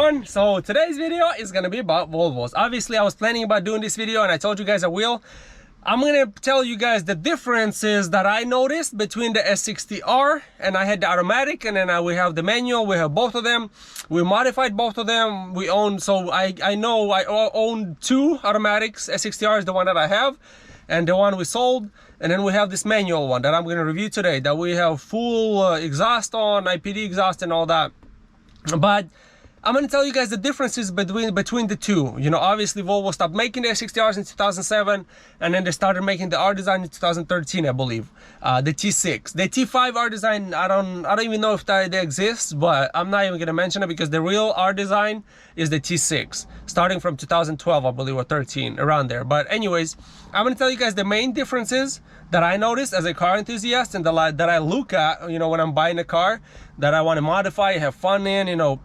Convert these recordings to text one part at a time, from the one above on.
everyone, so today's video is gonna be about Volvos. Obviously I was planning about doing this video and I told you guys I will. I'm gonna tell you guys the differences that I noticed between the S60R, and I had the automatic, and then we have the manual. We have both of them. We modified both of them. We own, so I know I own two automatics. S60R is the one that I have, and the one we sold, and then we have this manual one that I'm gonna review today, that we have full exhaust on, IPD exhaust and all that. But I'm going to tell you guys the differences between the two. You know, obviously Volvo stopped making the S60Rs in 2007, and then they started making the rdesign in 2013, I believe. The T6, the T5 rdesign, I don't even know if they exist, but I'm not even going to mention it because the real rdesign is the T6, starting from 2012, I believe, or 13, around there. But anyways, I'm going to tell you guys the main differences that I noticed as a car enthusiast, and that I look at, you know, when I'm buying a car that I want to modify, have fun in, you know.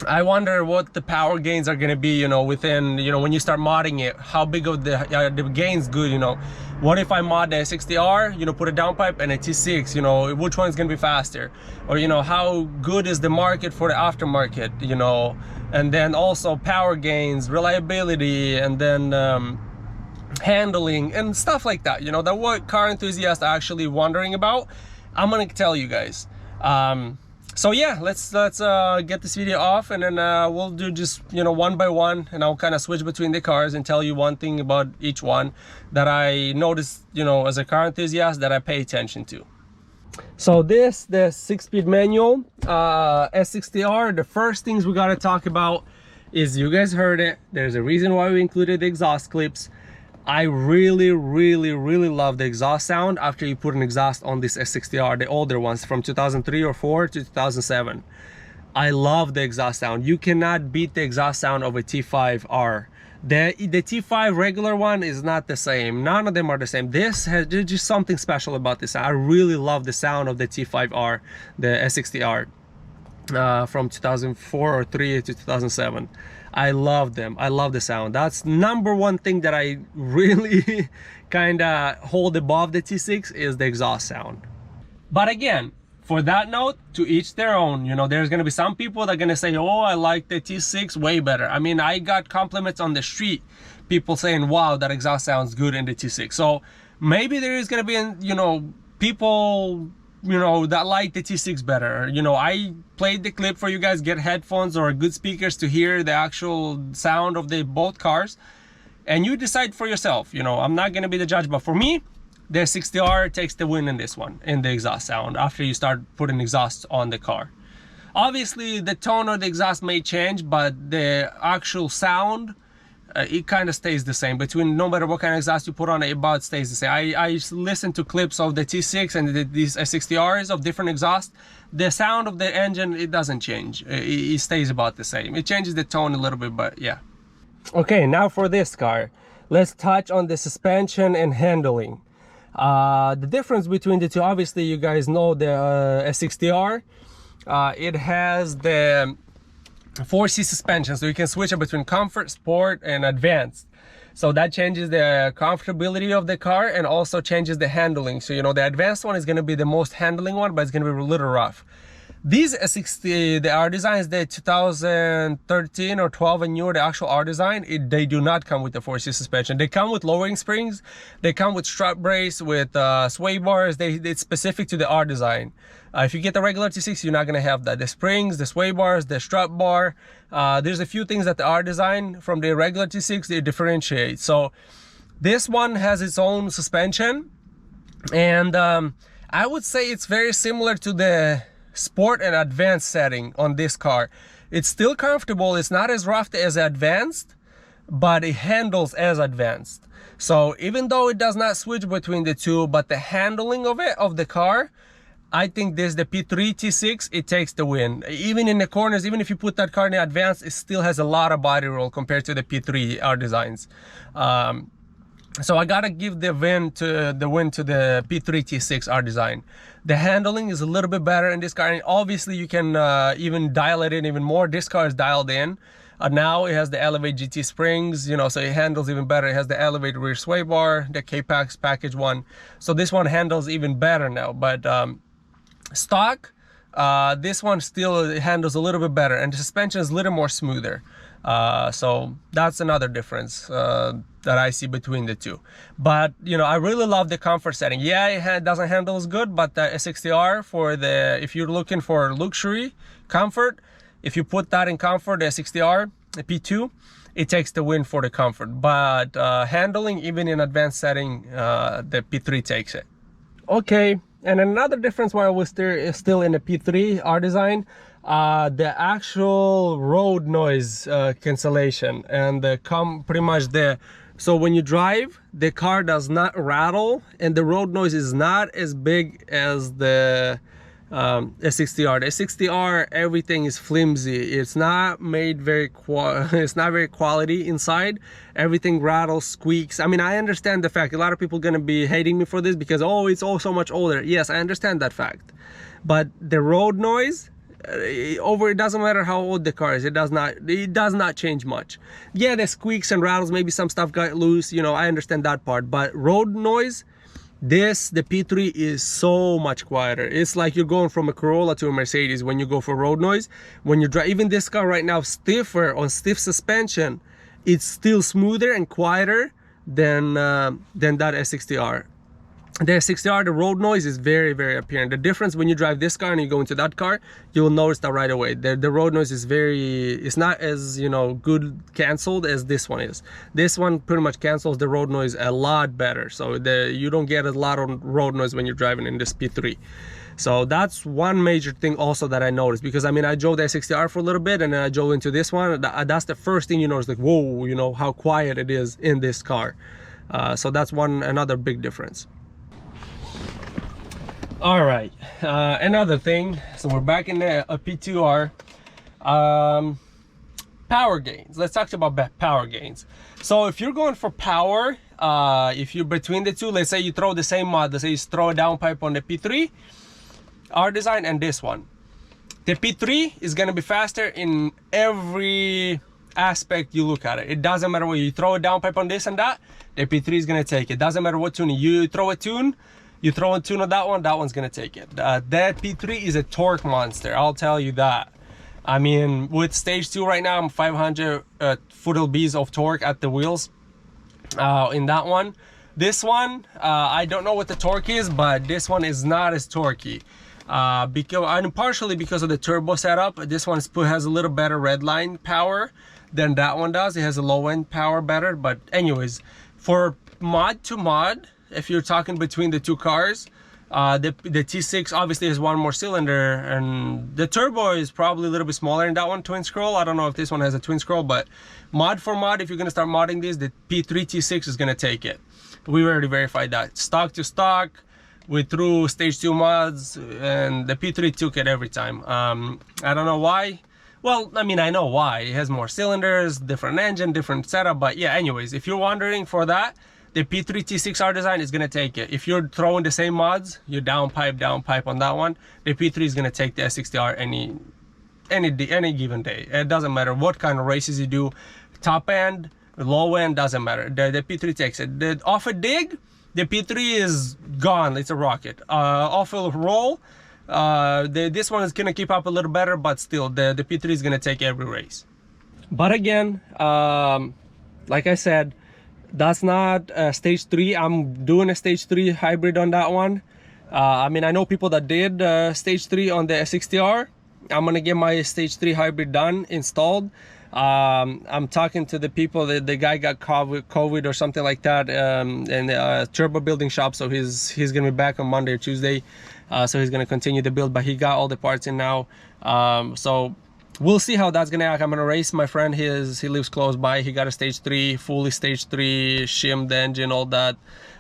I wonder what the power gains are going to be, you know, within, you know, when you start modding it, how big of the gains good, you know. What if I mod the S60R, you know, put a downpipe and a T6, you know, which one's going to be faster? Or, you know, how good is the market for the aftermarket, you know, and then also power gains, reliability, and then handling and stuff like that, you know, that what car enthusiasts are actually wondering about. I'm going to tell you guys. So yeah, let's get this video off, and then we'll do just, you know, one by one, and I'll kind of switch between the cars and tell you one thing about each one that I noticed, you know, as a car enthusiast, that I pay attention to. So the 6-speed manual S60R, the first things we got to talk about is, you guys heard it, there's a reason why we included the exhaust clips. I really love the exhaust sound after you put an exhaust on this S60R, the older ones from 2003 or 4 to 2007. I love the exhaust sound. You cannot beat the exhaust sound of a T5R. The T5 regular one is not the same. None of them are the same. There's just something special about this. I really love the sound of the T5R, the S60R from 2004 or 3 to 2007. I love them. I love the sound. That's number one thing that I really kind of hold above the T6 is the exhaust sound. But again, for that note, to each their own. You know, there's going to be some people that are going to say, oh, I like the T6 way better. I mean, I got compliments on the street, people saying, wow, that exhaust sounds good in the T6. So maybe there is going to be, you know, people, you know, that like the T6 better. You know, I played the clip for you guys. Get headphones or good speakers to hear the actual sound of the both cars, and you decide for yourself. You know, I'm not gonna be the judge, but for me, the S60R takes the win in this one, in the exhaust sound, after you start putting exhaust on the car. Obviously the tone of the exhaust may change, but the actual sound, it kind of stays the same. Between, no matter what kind of exhaust you put on it, about stays the same. I listen to clips of the T6 and these S60Rs of different exhaust. The sound of the engine, it doesn't change. It stays about the same. It changes the tone a little bit, but yeah. Okay, now for this car, let's touch on the suspension and handling. The difference between the two, obviously you guys know the S60R. It has the 4C suspension, so you can switch it between comfort, sport, and advanced. So that changes the comfortability of the car and also changes the handling. So, you know, the advanced one is going to be the most handling one, but it's going to be a little rough. These S60, the R-Design is the 2013 or 12 and newer, the actual R-Design, they do not come with the 4C suspension. They come with lowering springs, they come with strut brace, with sway bars. It's specific to the R-Design. If you get the regular T6, you're not going to have that. The springs, the sway bars, the strut bar, there's a few things that the R-Design from the regular T6, they differentiate. So this one has its own suspension, and I would say it's very similar to the sport and advanced setting on this car. It's still comfortable. It's not as rough as advanced, but it handles as advanced. So even though it does not switch between the two, but the handling of it, of the car, I think this, the P3 T6, it takes the win. Even in the corners, even if you put that car in the advanced, it still has a lot of body roll compared to the P3 R designs. So I gotta give the win to the P3 T6 R design. The handling is a little bit better in this car, and obviously you can even dial it in even more. This car is dialed in. Now it has the Elevate GT springs, you know, so it handles even better. It has the Elevate rear sway bar, the K-Pax package one. So this one handles even better now. But stock, this one still handles a little bit better, and the suspension is a little more smoother. So that's another difference that I see between the two. But you know, I really love the comfort setting. Yeah, it doesn't handle as good, but the S60R, for the, if you're looking for luxury comfort, if you put that in comfort, the S60R, the P2, it takes the win for the comfort. But handling, even in advanced setting, the P3 takes it. Okay, and another difference why we're still in the P3 rdesign, the actual road noise cancellation, and pretty much so when you drive, the car does not rattle, and the road noise is not as big as the S60R. The S60R, everything is flimsy. It's not made it's not very quality inside. Everything rattles, squeaks. I mean, I understand the fact. A lot of people gonna be hating me for this because, oh, it's all so much older. Yes, I understand that fact. But the road noise, it doesn't matter how old the car is, it does not change much. Yeah, the squeaks and rattles, maybe some stuff got loose, you know, I understand that part. But road noise, the P3 is so much quieter. It's like you're going from a Corolla to a Mercedes when you go for road noise. When you drive, even this car right now, stiffer on stiff suspension, it's still smoother and quieter than that S60R. The S60R, the road noise is very, very apparent. The difference when you drive this car and you go into that car, you will notice that right away. The road noise is it's not as, you know, good canceled as this one is. This one pretty much cancels the road noise a lot better. So you don't get a lot of road noise when you're driving in this P3. So that's one major thing also that I noticed, because I mean, I drove the S60R for a little bit and then I drove into this one. That's the first thing you notice, like, whoa, you know, how quiet it is in this car. So that's another big difference. All right, another thing, so we're back in a P2R. Power gains. Let's talk about power gains. So if you're going for power, if you're between the two, let's say you throw the same mod, let's say you throw a downpipe on the P3 rdesign and this one, the P3 is going to be faster in every aspect you look at it. It doesn't matter whether you throw a downpipe on this and that, the P3 is going to take it. Doesn't matter what tuning you throw a tune. You throw a tune on that one's gonna take it. That P3 is a torque monster, I'll tell you that. I mean, with stage 2 right now, I'm 500 foot-lbs of torque at the wheels in that one. This one, I don't know what the torque is, but this one is not as torquey. And partially because of the turbo setup, this one has a little better redline power than that one does. It has a low-end power better, but anyways, for mod to mod, if you're talking between the two cars, the T6 obviously has one more cylinder, and the turbo is probably a little bit smaller in that one, twin scroll. I don't know if this one has a twin scroll, but mod for mod, if you're going to start modding this, the P3 T6 is going to take it. We already verified that. Stock to stock, we threw stage 2 mods, and the P3 took it every time. I don't know why. Well, I mean, I know why. It has more cylinders, different engine, different setup, but yeah, anyways, if you're wondering for that, the P3 T6 rdesign is going to take it. If you're throwing the same mods, you downpipe on that one, the P3 is going to take the S60R any given day. It doesn't matter what kind of races you do, top end, low end, doesn't matter. The P3 takes it. Off a dig, the P3 is gone. It's a rocket. Off a roll, this one is going to keep up a little better, but still, the P3 is going to take every race. But again, like I said, that's not stage 3. I'm doing a stage 3 hybrid on that one. I mean, I know people that did stage 3 on the S60R. I'm gonna get my stage 3 hybrid done, installed. I'm talking to the people, the guy got COVID or something like that in the turbo building shop, so he's gonna be back on Monday or Tuesday. So he's gonna continue the build, but he got all the parts in now. So we'll see how that's gonna act. I'm gonna race my friend. He lives close by. He got a stage 3, fully stage 3, shimmed engine, all that,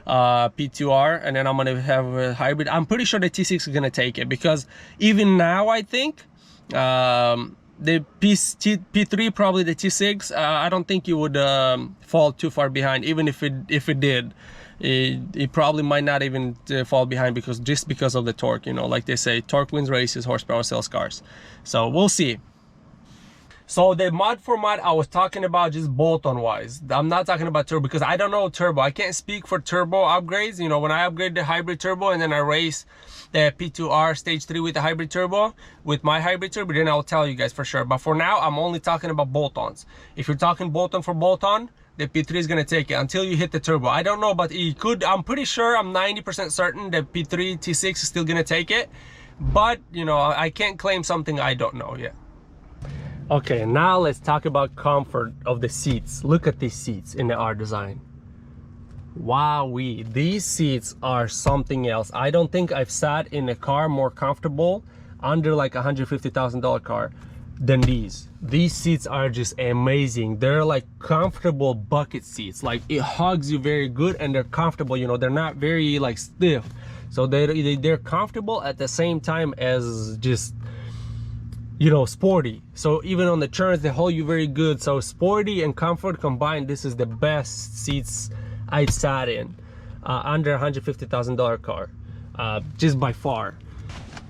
P2R, and then I'm gonna have a hybrid. I'm pretty sure the T6 is gonna take it, because even now I think the P3, probably the T6, I don't think it would fall too far behind. Even if it did, it probably might not even fall behind, because of the torque, you know, like they say, torque wins races, horsepower sells cars. So we'll see. So the mod for mod, I was talking about just bolt-on wise. I'm not talking about turbo because I don't know turbo. I can't speak for turbo upgrades. You know, when I upgrade the hybrid turbo and then I race the P2R stage 3 with the hybrid turbo, with my hybrid turbo, then I'll tell you guys for sure. But for now, I'm only talking about bolt-ons. If you're talking bolt-on for bolt-on, the P3 is gonna take it until you hit the turbo. I don't know, but it could. I'm pretty sure, I'm 90% certain that P3 T6 is still gonna take it. But, you know, I can't claim something I don't know yet. Okay, now let's talk about comfort of the seats. Look at these seats in the R design. Wowee, these seats are something else. I don't think I've sat in a car more comfortable under like $150,000 car than these. These seats are just amazing. They're like comfortable bucket seats. Like it hugs you very good and they're comfortable. You know, they're not very like stiff. So they're comfortable at the same time as just, you know, sporty. So even on the turns, they hold you very good. So sporty and comfort combined, this is the best seats I've sat in under $150,000 car, just by far.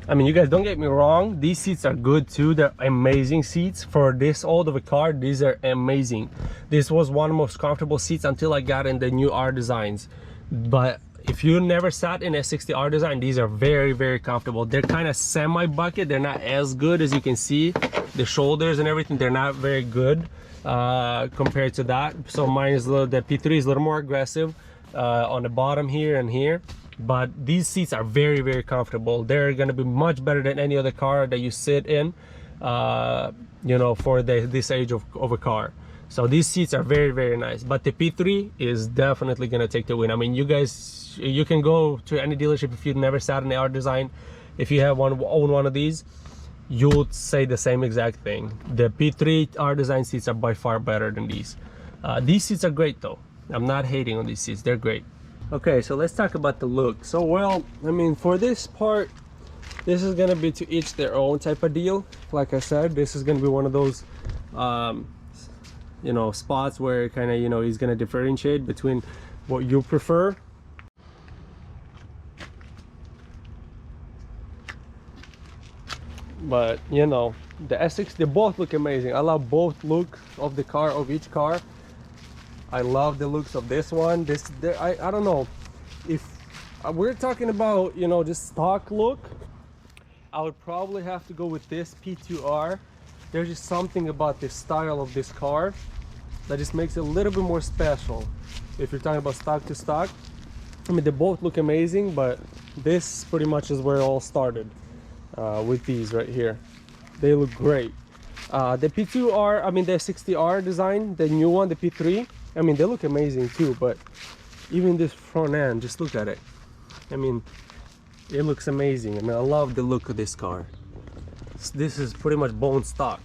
I mean, you guys don't get me wrong, these seats are good too. They're amazing seats for this old of a car. These are amazing. This was one of the most comfortable seats until I got in the new R designs. But if you never sat in a S60R design, these are very, very comfortable. They're kind of semi-bucket. They're not as good as you can see. The shoulders and everything, they're not very good compared to that. So mine is the P3 is a little more aggressive on the bottom here and here. But these seats are very, very comfortable. They're gonna be much better than any other car that you sit in, you know, for this age of a car. So these seats are very, very nice. But the P3 is definitely gonna take the win. I mean, you guys, you can go to any dealership if you've never sat in the R design. If you have own one of these, you'll say the same exact thing. The P3 R design seats are by far better than these. These seats are great though. I'm not hating on these seats, they're great. Okay, so let's talk about the look. So, well, I mean, for this part, this is gonna be to each their own type of deal. Like I said, this is gonna be one of those you know, spots where kind of, you know, he's gonna differentiate between what you prefer. But you know, the S60, they both look amazing. I love both look of the car, of each car. I love the looks of this one. I don't know, if we're talking about, you know, just stock look, I would probably have to go with this P2R. There's just something about the style of this car that just makes it a little bit more special. If you're talking about stock to stock, I mean, they both look amazing, but this pretty much is where it all started with these right here. They look great. The P2R, I mean, the S60R design, the new one, the P3, I mean, they look amazing too, but even this front end, just look at it. I mean, it looks amazing. I mean, I love the look of this car. This is pretty much bone stock.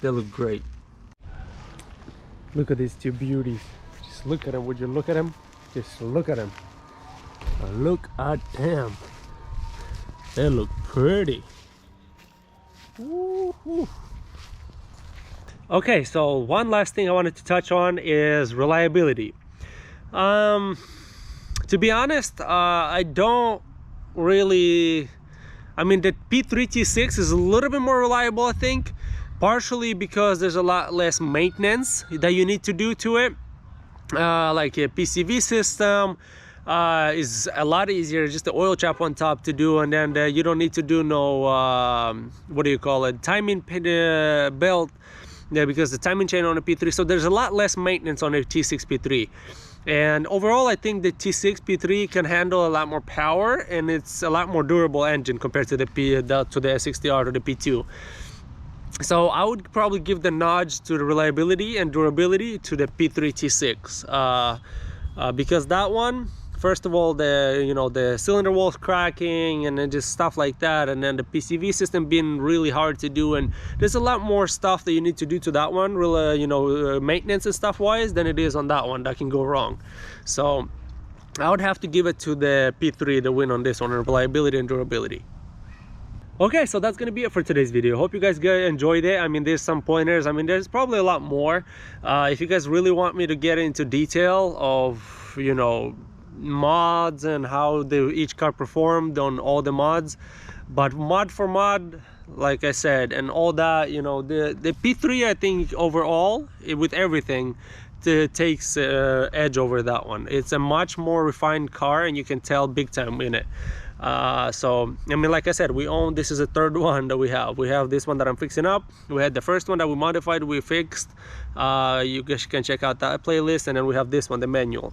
They look great. Look at these two beauties. Just look at them. Would you look at them? Just look at them. Look at them. They look pretty. Woo-hoo. Okay, so one last thing I wanted to touch on is reliability. To be honest, I don't really, I mean, the P3 T6 is a little bit more reliable, I think, partially because there's a lot less maintenance that you need to do to it. Like a PCV system is a lot easier, just the oil chop on top to do, and then you don't need to do no what do you call it, timing belt. Yeah, because the timing chain on a P3, so there's a lot less maintenance on a T6 P3. And overall, I think the T6 P3 can handle a lot more power, and it's a lot more durable engine compared to the S60R or the P2. So I would probably give the nod to the reliability and durability to the P3 T6, because that one, first of all, the cylinder walls cracking and then just stuff like that, and then the PCV system being really hard to do, and there's a lot more stuff that you need to do to that one, maintenance and stuff wise, than it is on that one that can go wrong. So I would have to give it to the P3 the win on this one, reliability and durability. Okay, so that's gonna be it for today's video. Hope you guys enjoyed it. I mean, there's some pointers. I mean, there's probably a lot more. If you guys really want me to get into detail of, mods and how each car performed on all the mods. But mod for mod, like I said, and all that, you know, the P3, I think overall with everything takes edge over that one. It's a much more refined car, and you can tell big time in it. So I mean, like I said, we own, this is a third one that we have this one that I'm fixing up. We had the first one that we modified, we fixed. You guys can check out that playlist. And then we have this one, the manual.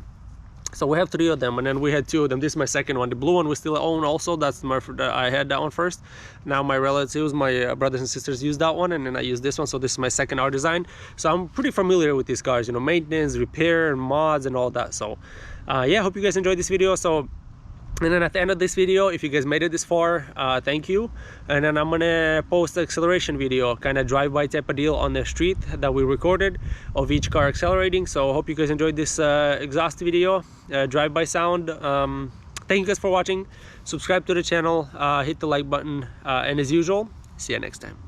So we have 3 of them, and then we had 2 of them. This is my second one. The blue one we still own also. That's I had that one first. Now my relatives, my brothers and sisters use that one, and then I use this one. So this is my second rdesign. So I'm pretty familiar with these cars, you know, maintenance, repair, and mods and all that. So yeah, hope you guys enjoyed this video. So, and then at the end of this video, if you guys made it this far, thank you. And then I'm gonna post the acceleration video, kind of drive-by type of deal on the street that we recorded of each car accelerating. So hope you guys enjoyed this exhaust video, drive-by sound. Thank you guys for watching. Subscribe to the channel, hit the like button, and as usual, see you next time.